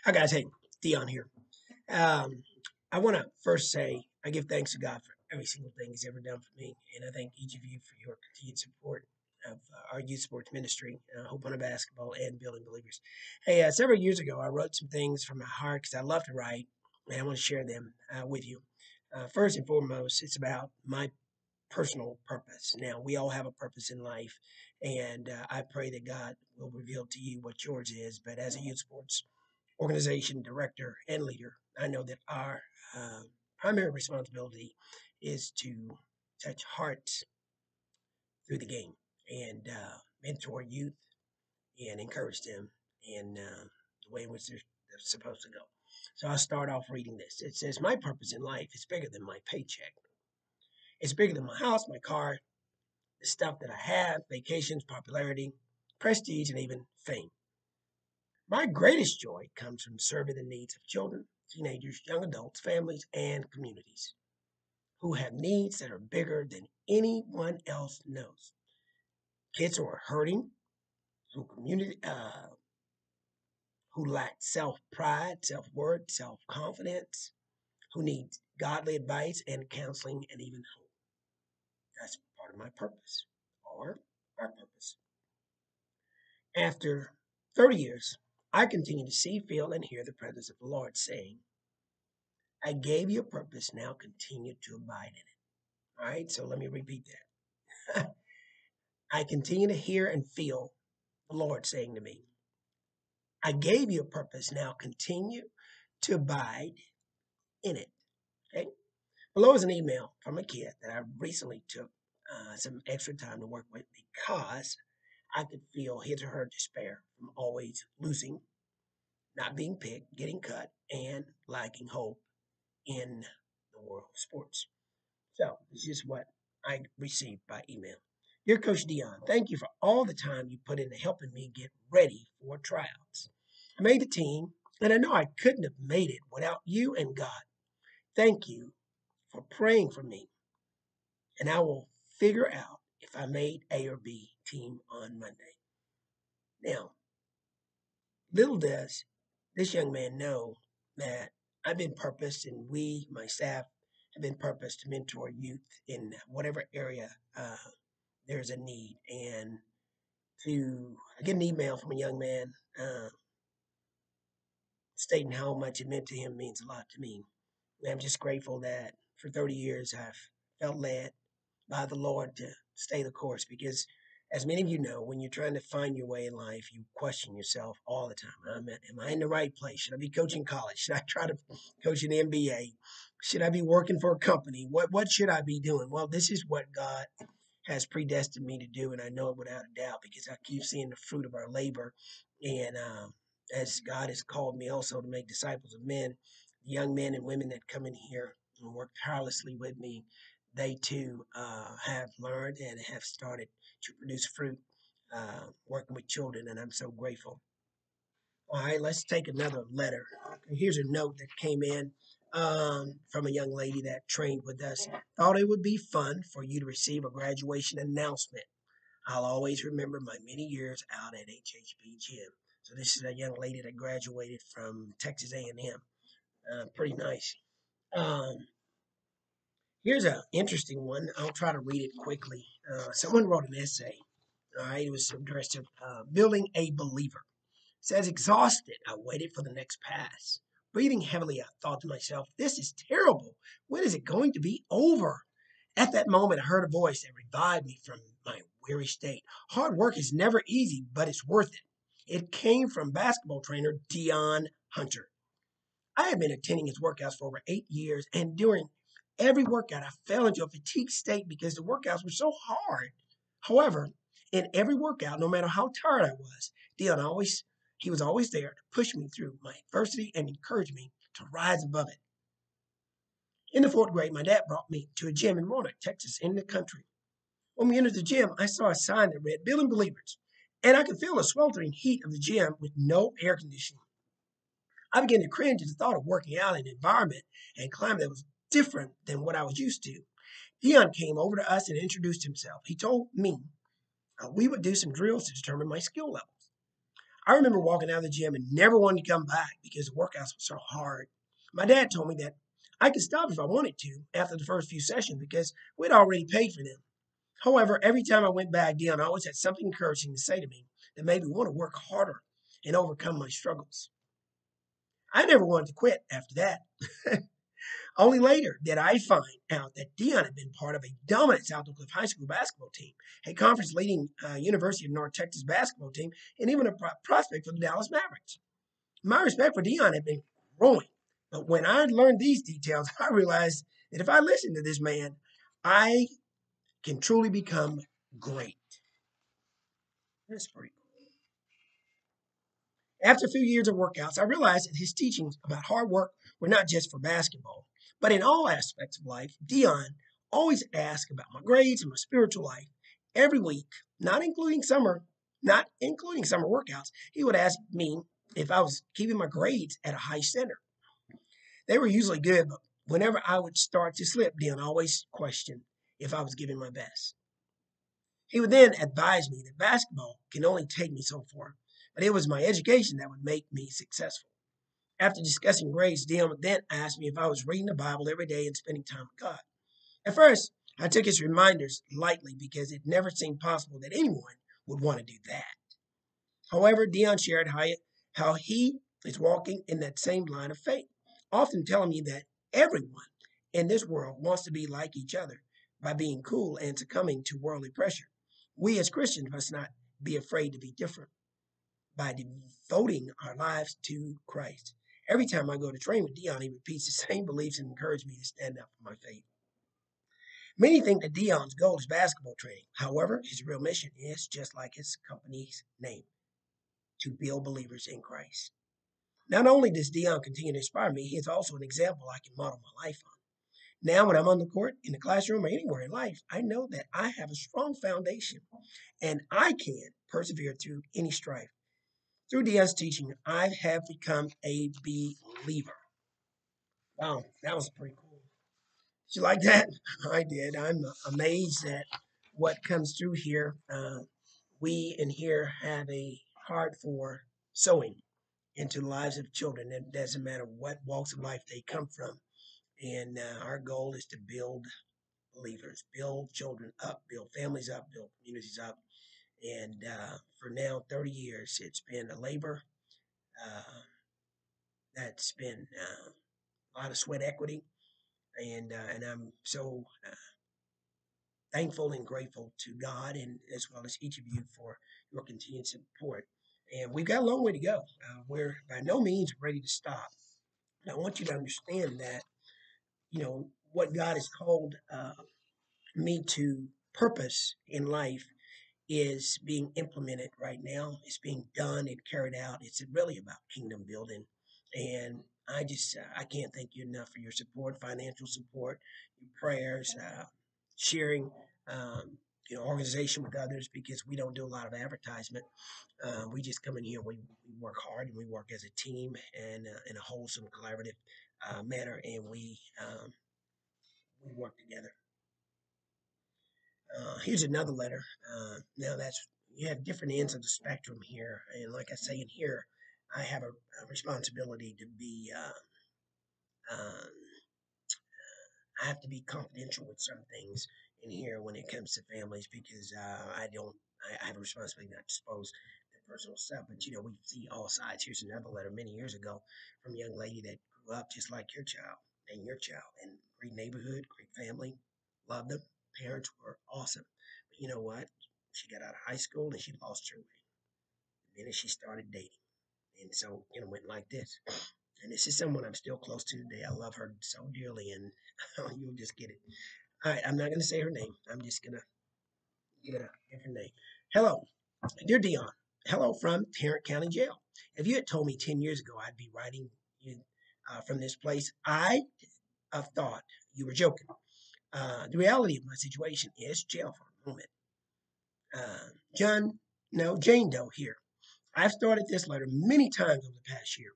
Hi guys, hey, Deon here. Um, I want to first say I give thanks to God for every single thing He's ever done for me, and I thank each of you for your continued support of our youth sports ministry, Hope on a Basketball, and Building Believers. Hey, several years ago, I wrote some things from my heart because I love to write, and I want to share them with you. First and foremost, it's about my personal purpose. Now, we all have a purpose in life, and I pray that God will reveal to you what yours is. But as a youth sports organization director and leader, I know that our uh, primary responsibility is to touch hearts through the game and mentor youth and encourage them in the way in which they're supposed to go. So I'll start off reading this. It says, "My purpose in life is bigger than my paycheck. It's bigger than my house, my car, the stuff that I have, vacations, popularity, prestige, and even fame. My greatest joy comes from serving the needs of children, teenagers, young adults, families, and communities who have needs that are bigger than anyone else knows. Kids who are hurting, who lack self-pride, self-worth, self-confidence, who need godly advice and counseling and even hope. That's part of my purpose, or our purpose. After 30 years, I continue to see, feel, and hear the presence of the Lord saying, I gave you a purpose, now continue to abide in it. All right, so let me repeat that. I continue to hear and feel the Lord saying to me, I gave you a purpose, now continue to abide in it. Okay. Below is an email from a kid that I recently took some extra time to work with because I could feel his or her despair from always losing, not being picked, getting cut, and lacking hope in the world of sports. So this is what I received by email. Dear Coach Deon, thank you for all the time you put into helping me get ready for tryouts. I made the team, and I know I couldn't have made it without you and God. Thank you for praying for me, and I will figure out if I made A or B team on Monday. Now, little does this young man know that I've been purposed, and we, my staff, have been purposed to mentor youth in whatever area there's a need. And to get an email from a young man stating how much it meant to him means a lot to me. And I'm just grateful that for 30 years I've felt led by the Lord to stay the course because, as many of you know, when you're trying to find your way in life, you question yourself all the time. Am I in the right place? Should I be coaching college? Should I try to coach an MBA? Should I be working for a company? What should I be doing? Well, this is what God has predestined me to do, and I know it without a doubt because I keep seeing the fruit of our labor. And as God has called me also to make disciples of men, the young men and women that come in here and work tirelessly with me, they too have learned and have started to produce fruit working with children, and I'm so grateful. All right, let's take another letter. Okay, here's a note that came in from a young lady that trained with us. Thought it would be fun for you to receive a graduation announcement. I'll always remember my many years out at HHB Gym. So this is a young lady that graduated from Texas A&M. Pretty nice. Um, Here's an interesting one. I'll try to read it quickly. Someone wrote an essay. All right, it was addressed to building a believer. It says, exhausted, I waited for the next pass. Breathing heavily, I thought to myself, this is terrible. When is it going to be over? At that moment, I heard a voice that revived me from my weary state. Hard work is never easy, but it's worth it. It came from basketball trainer Deon Hunter. I had been attending his workouts for over 8 years, and during every workout, I fell into a fatigued state because the workouts were so hard. However, in every workout, no matter how tired I was, he was always there to push me through my adversity and encourage me to rise above it. In the fourth grade, my dad brought me to a gym in Roanoke, Texas, in the country. When we entered the gym, I saw a sign that read Building Believers, and I could feel the sweltering heat of the gym with no air conditioning. I began to cringe at the thought of working out in an environment and climate that was different than what I was used to. Deon came over to us and introduced himself. He told me we would do some drills to determine my skill levels. I remember walking out of the gym and never wanting to come back because the workouts were so hard. My dad told me that I could stop if I wanted to after the first few sessions because we'd already paid for them. However, every time I went back, Deon always had something encouraging to say to me that made me want to work harder and overcome my struggles. I never wanted to quit after that. Only later did I find out that Deon had been part of a dominant South Oak Cliff High School basketball team, a conference leading University of North Texas basketball team, and even a prospect for the Dallas Mavericks. My respect for Deon had been growing, but when I learned these details, I realized that if I listen to this man, I can truly become great. That's pretty cool. After a few years of workouts, I realized that his teachings about hard work were not just for basketball, but in all aspects of life. Deon always asked about my grades and my spiritual life every week, not including summer workouts. He would ask me if I was keeping my grades at a high standard. They were usually good, but whenever I would start to slip, Deon always questioned if I was giving my best. He would then advise me that basketball can only take me so far, but it was my education that would make me successful. After discussing grades, Deon would then ask me if I was reading the Bible every day and spending time with God. At first, I took his reminders lightly because it never seemed possible that anyone would want to do that. However, Deon shared how he is walking in that same line of faith, often telling me that everyone in this world wants to be like each other by being cool and succumbing to worldly pressure. We as Christians must not be afraid to be different by devoting our lives to Christ. Every time I go to train with Deon, he repeats the same beliefs and encourages me to stand up for my faith. Many think that Deon's goal is basketball training. However, his real mission is just like his company's name, to build believers in Christ. Not only does Deon continue to inspire me, he is also an example I can model my life on. Now, when I'm on the court, in the classroom, or anywhere in life, I know that I have a strong foundation and I can persevere through any strife. Through Deon's teaching, I have become a believer. Wow, that was pretty cool. Did you like that? I did. I'm amazed at what comes through here. We in here have a heart for sowing into the lives of children. It doesn't matter what walks of life they come from. And our goal is to build believers, build children up, build families up, build communities up. And for now, 30 years, it's been a labor uh, that's been a lot of sweat equity. And I'm so thankful and grateful to God and as well as each of you for your continued support. And we've got a long way to go. We're by no means ready to stop. And I want you to understand that, what God has called me to purpose in life is being implemented right now. It's being done and carried out. It's really about kingdom building. And I can't thank you enough for your support, financial support, your prayers, sharing, um, organization with others because we don't do a lot of advertisement. We just come in here, we work hard and we work as a team and in a wholesome, collaborative manner, and we work together. Here's another letter. Now that's you have different ends of the spectrum here, and like I say in here, I have a responsibility to be. Uh, I have to be confidential with some things in here when it comes to families because I don't. I have a responsibility not to expose their personal stuff. But we see all sides. Here's another letter many years ago from a young lady that grew up just like your child, and great neighborhood, great family, loved them. Parents were awesome. But you know what? She got out of high school and she lost her way. The minute she started dating, and so it went like this. And this is someone I'm still close to today. I love her so dearly, and you'll just get it. All right, I'm not going to say her name. I'm just going to give it a different name. Hello, dear Deon. Hello from Tarrant County Jail. If you had told me 10 years ago I'd be writing you from this place, I have thought you were joking. The reality of my situation is jail for a moment. John, no, Jane Doe here. I've started this letter many times over the past year.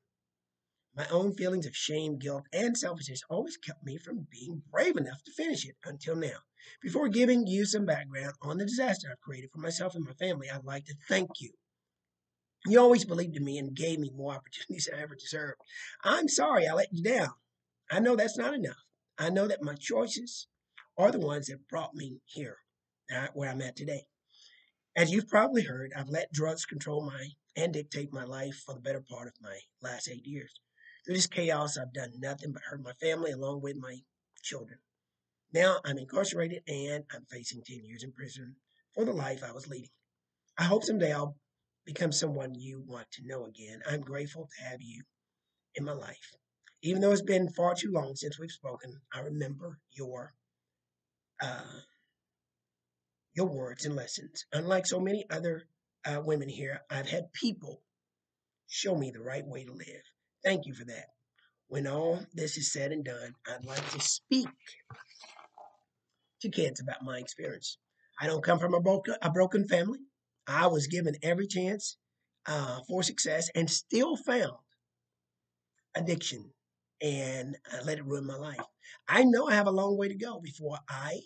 My own feelings of shame, guilt, and selfishness always kept me from being brave enough to finish it until now. Before giving you some background on the disaster I've created for myself and my family, I'd like to thank you. You always believed in me and gave me more opportunities than I ever deserved. I'm sorry I let you down. I know that's not enough. I know that my choices are the ones that brought me here, where I'm at today. As you've probably heard, I've let drugs control my and dictate my life for the better part of my last 8 years. Through this chaos, I've done nothing but hurt my family along with my children. Now I'm incarcerated and I'm facing 10 years in prison for the life I was leading. I hope someday I'll become someone you want to know again. I'm grateful to have you in my life. Even though it's been far too long since we've spoken, I remember uh, your words and lessons. Unlike so many other women here, I've had people show me the right way to live. Thank you for that. When all this is said and done, I'd like to speak to kids about my experience. I don't come from a broken family. I was given every chance for success and still found addiction and let it ruin my life. I know I have a long way to go before I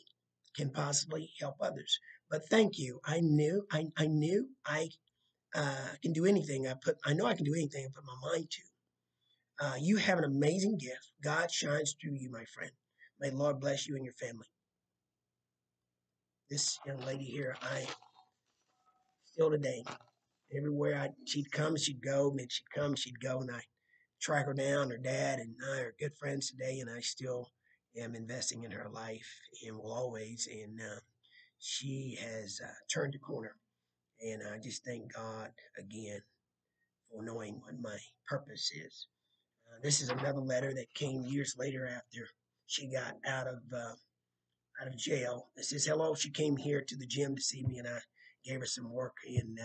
can possibly help others. But thank you. I can do anything. I know I can do anything I put my mind to. You have an amazing gift. God shines through you, my friend. May the Lord bless you and your family. This young lady here, I still today, everywhere she'd come, she'd go, and she'd come, she'd go, and I track her down. Her dad and I are good friends today, and I still am investing in her life and will always. And she has turned the corner, and I just thank God again for knowing what my purpose is. This is another letter that came years later after she got out of jail. It says, "Hello." She came here to the gym to see me, and I gave her some work and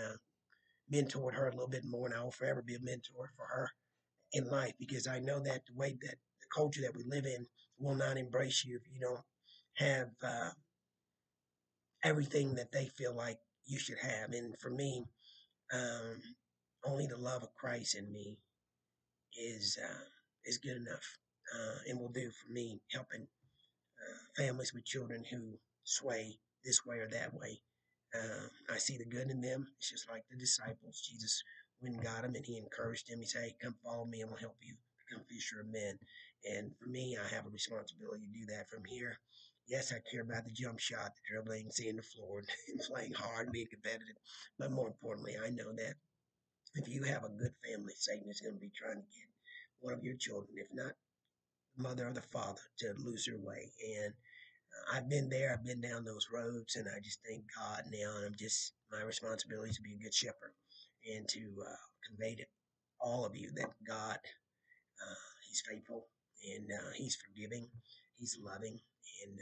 mentored her a little bit more. And I will forever be a mentor for her in life because I know that the way that the culture that we live in will not embrace you if you don't have everything that they feel like you should have. And for me, um, only the love of Christ in me is is good enough and will do for me helping families with children who sway this way or that way. I see the good in them. It's just like the disciples. Jesus went and got them and he encouraged them. He said, "Hey, come follow me and we'll help you become fisher of men." And for me, I have a responsibility to do that from here. Yes, I care about the jump shot, the dribbling, seeing the floor, and playing hard and being competitive. But more importantly, I know that if you have a good family, Satan is going to be trying to get one of your children, if not the mother or the father, to lose their way. And I've been there, I've been down those roads, and I just thank God now. And my responsibility is to be a good shepherd and to convey to all of you that God, He's faithful and He's forgiving, He's loving, and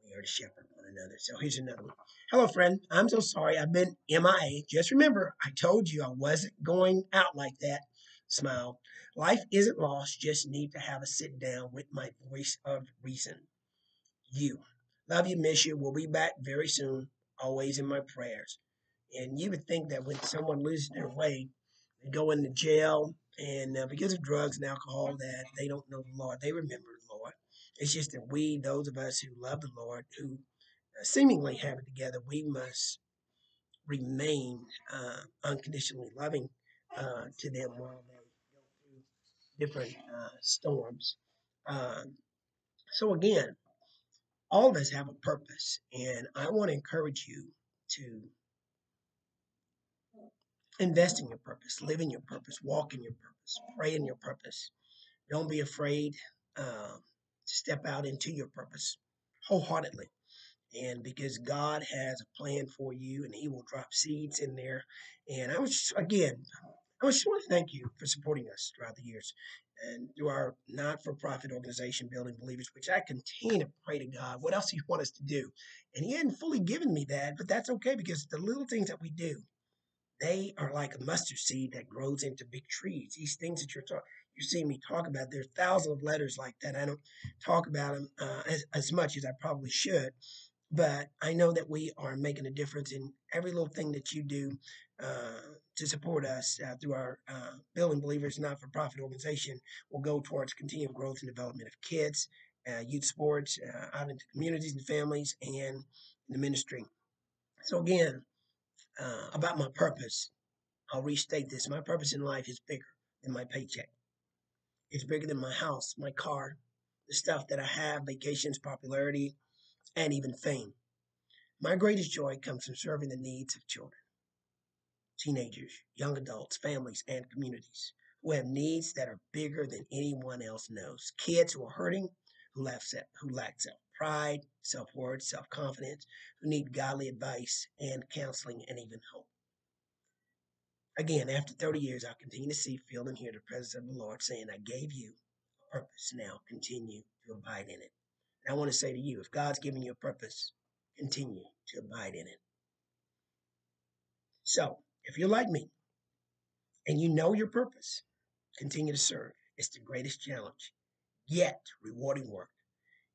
we are to shepherd one another. So here's another one. Hello, friend. I'm so sorry I've been MIA. Just remember, I told you I wasn't going out like that. Smile. Life isn't lost, just need to have a sit down with my voice of reason. You. Love you, miss you. We'll be back very soon. Always in my prayers. And you would think that when someone loses their way, they go into jail, and because of drugs and alcohol, that they don't know the Lord. They remember the Lord. It's just that we, those of us who love the Lord, who seemingly have it together, we must remain unconditionally loving to them while they go through different storms. Um, so again, all of us have a purpose, and I want to encourage you to invest in your purpose, live in your purpose, walk in your purpose, pray in your purpose. Don't be afraid to step out into your purpose wholeheartedly. And because God has a plan for you, and He will drop seeds in there. And I just want to thank you for supporting us throughout the years and through our not-for-profit organization, Building Believers, which I continue to pray to God. What else do you want us to do? And He hadn't fully given me that, but that's okay because the little things that we do, they are like a mustard seed that grows into big trees. These things that you're seeing me talk about, there are thousands of letters like that. I don't talk about them as much as I probably should, but I know that we are making a difference in every little thing that you do to support us through our Building Believers not-for-profit organization will go towards continued growth and development of kids, youth sports, out into communities and families, and the ministry. So again, about my purpose. I'll restate this. My purpose in life is bigger than my paycheck. It's bigger than my house, my car, the stuff that I have, vacations, popularity, and even fame. My greatest joy comes from serving the needs of children, teenagers, young adults, families, and communities who have needs that are bigger than anyone else knows. Kids who are hurting, who lack self pride, self worth, self confidence, who need godly advice and counseling and even hope. Again, after 30 years, I'll continue to see, feel, and hear the presence of the Lord saying, I gave you a purpose. Now continue to abide in it. And I want to say to you, if God's given you a purpose, continue to abide in it. So, if you're like me and you know your purpose, continue to serve. It's the greatest challenge, yet rewarding work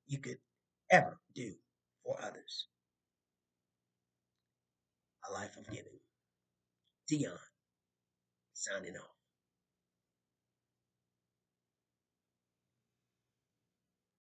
you could ever do for others. A life of giving. Deon, signing off.